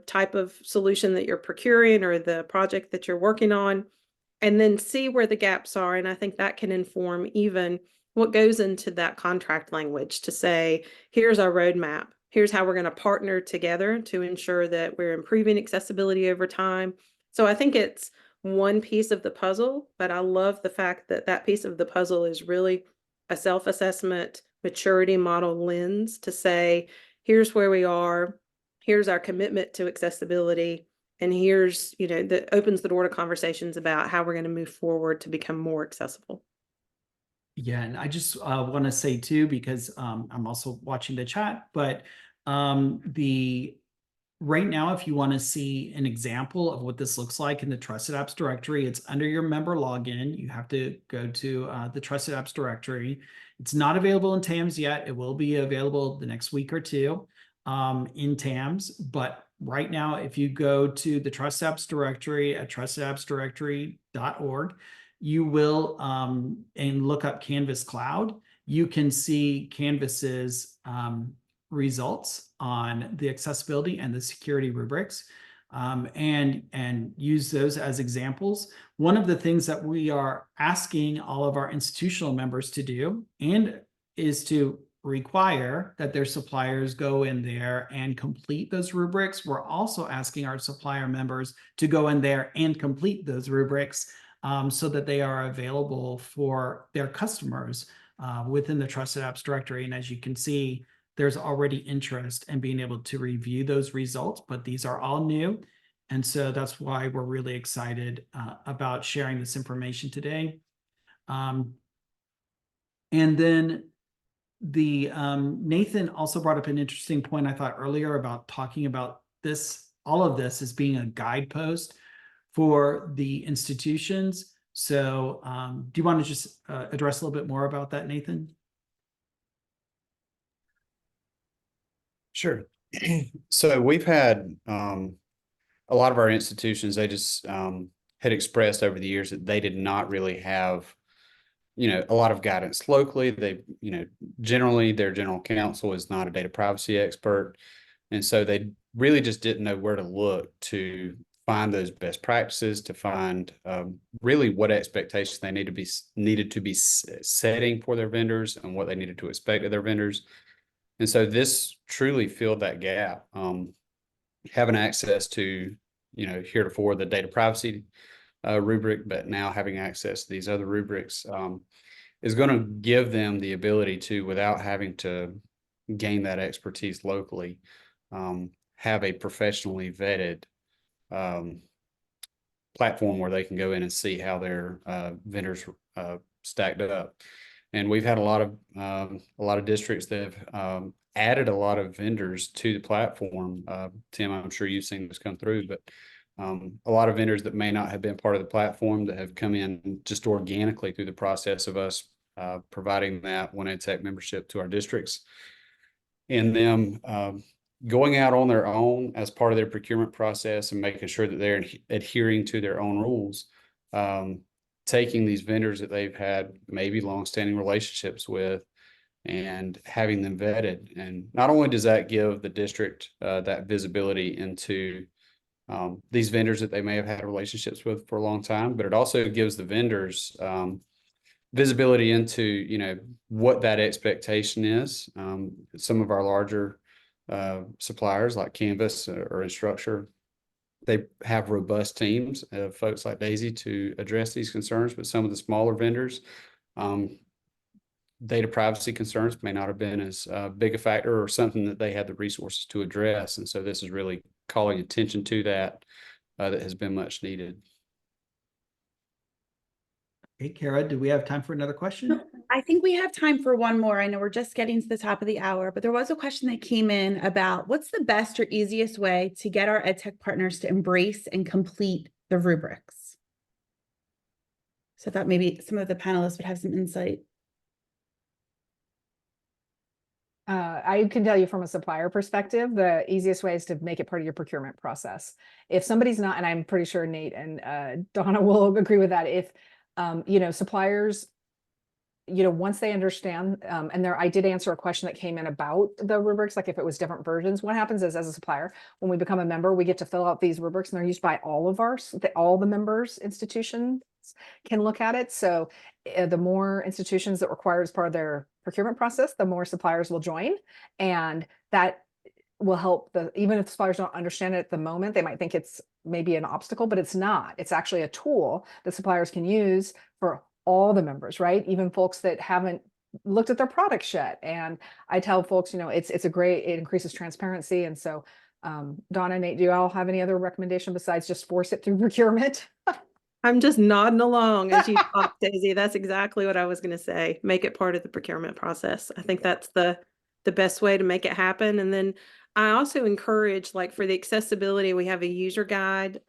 type of solution that you're procuring or the project that you're working on, and then see where the gaps are. And I think that can inform even what goes into that contract language to say, here's our roadmap. Here's how we're going to partner together to ensure that we're improving accessibility over time. So I think it's one piece of the puzzle, but I love the fact that that piece of the puzzle is really a self-assessment maturity model lens to say, here's where we are, here's our commitment to accessibility, and here's, that opens the door to conversations about how we're going to move forward to become more accessible. Yeah, and I just want to say too, because I'm also watching the chat, but right now, if you want to see an example of what this looks like in the Trusted Apps directory, it's under your member login. You have to go to the Trusted Apps directory. It's not available in TAMS yet. It will be available the next week or two in TAMS. But right now, if you go to the Trusted Apps directory at trustedappsdirectory.org, you will and look up Canvas Cloud. You can see Canvas's results on the accessibility and the security rubrics, and use those as examples. One of the things that we are asking all of our institutional members to do and is to require that their suppliers go in there and complete those rubrics. We're also asking our supplier members to go in there and complete those rubrics so that they are available for their customers within the Trusted Apps directory. And as you can see, there's already interest in being able to review those results, but these are all new. And so that's why we're really excited about sharing this information today. And then Nathan also brought up an interesting point I thought earlier about talking about this, all of this as being a guidepost for the institutions. So do you want to just address a little bit more about that, Nathan? Sure. So we've had a lot of our institutions, they just had expressed over the years that they did not really have, a lot of guidance locally. They, generally their general counsel is not a data privacy expert. And so they really just didn't know where to look to find those best practices, to find really what expectations they needed to be setting for their vendors and what they needed to expect of their vendors. And so this truly filled that gap. Having access to, heretofore the data privacy rubric, but now having access to these other rubrics is going to give them the ability to, without having to gain that expertise locally, have a professionally vetted platform where they can go in and see how their vendors stacked up. And we've had a lot of districts that have added a lot of vendors to the platform. Tim, I'm sure you've seen this come through, but a lot of vendors that may not have been part of the platform that have come in just organically through the process of us providing that 1EdTech membership to our districts, and them going out on their own as part of their procurement process and making sure that they're adhering to their own rules, taking these vendors that they've had maybe longstanding relationships with and having them vetted. And not only does that give the district that visibility into these vendors that they may have had relationships with for a long time, but it also gives the vendors visibility into, what that expectation is. Some of our larger suppliers like Canvas or Instructure, they have robust teams of folks like Daisy to address these concerns, but some of the smaller vendors, data privacy concerns may not have been as big a factor or something that they had the resources to address. And so this is really calling attention to that that has been much needed. Hey, Kara, do we have time for another question? I think we have time for one more. I know we're just getting to the top of the hour, but there was a question that came in about what's the best or easiest way to get our EdTech partners to embrace and complete the rubrics? So I thought maybe some of the panelists would have some insight. I can tell you from a supplier perspective, the easiest way is to make it part of your procurement process. If somebody's not, and I'm pretty sure Nate and Donna will agree with that, if suppliers, once they understand, and I did answer a question that came in about the rubrics, like if it was different versions, what happens is as a supplier, when we become a member, we get to fill out these rubrics and they're used by all of all the members institutions can look at it. So the more institutions that require as part of their procurement process, the more suppliers will join. And that will help even if suppliers don't understand it at the moment, they might think it's maybe an obstacle, but it's not. It's actually a tool that suppliers can use for all the members, right? Even folks that haven't looked at their products yet. And I tell folks, it increases transparency. And so Donna, Nate, do you all have any other recommendation besides just force it through procurement? I'm just nodding along as you talk, Daisy. That's exactly what I was going to say. Make it part of the procurement process. I think that's the best way to make it happen. And then I also encourage, like for the accessibility, we have a user guide.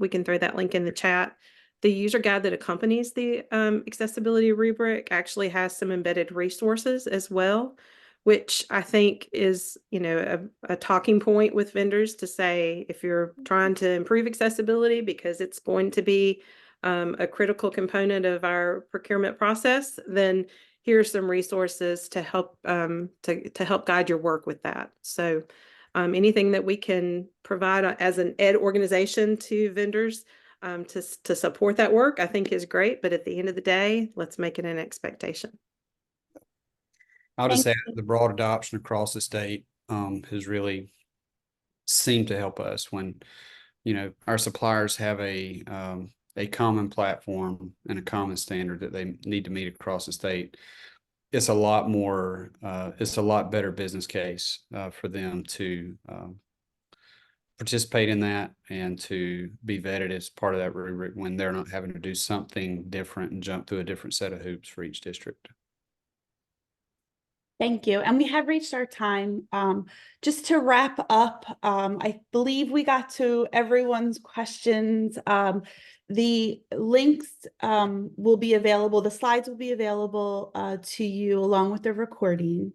We can throw that link in the chat. The user guide that accompanies the accessibility rubric actually has some embedded resources as well, which I think is, a talking point with vendors to say, if you're trying to improve accessibility, because it's going to be a critical component of our procurement process, then here's some resources to help to help guide your work with that. So anything that we can provide as an ed organization to vendors to support that work, I think is great. But at the end of the day, let's make it an expectation. I'll just add the broad adoption across the state has really seemed to help us when, our suppliers have a common platform and a common standard that they need to meet across the state. It's a lot more, it's a lot better business case for them to participate in that and to be vetted as part of that rubric when they're not having to do something different and jump through a different set of hoops for each district. Thank you. And we have reached our time. Just to wrap up, I believe we got to everyone's questions. The links will be available, the slides will be available to you along with the recording.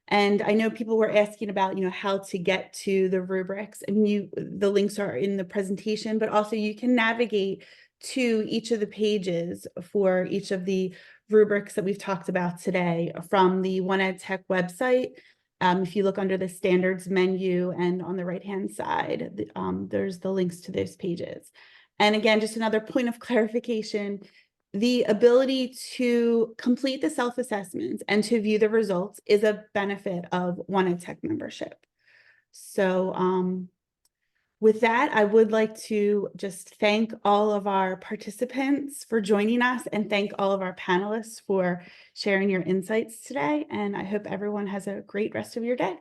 And I know people were asking about, how to get to the rubrics, and the links are in the presentation, but also you can navigate to each of the pages for each of the rubrics that we've talked about today from the 1EdTech website. If you look under the standards menu and on the right-hand side, there's the links to those pages. And again, just another point of clarification, the ability to complete the self-assessments and to view the results is a benefit of 1EdTech membership. So with that, I would like to just thank all of our participants for joining us and thank all of our panelists for sharing your insights today. And I hope everyone has a great rest of your day.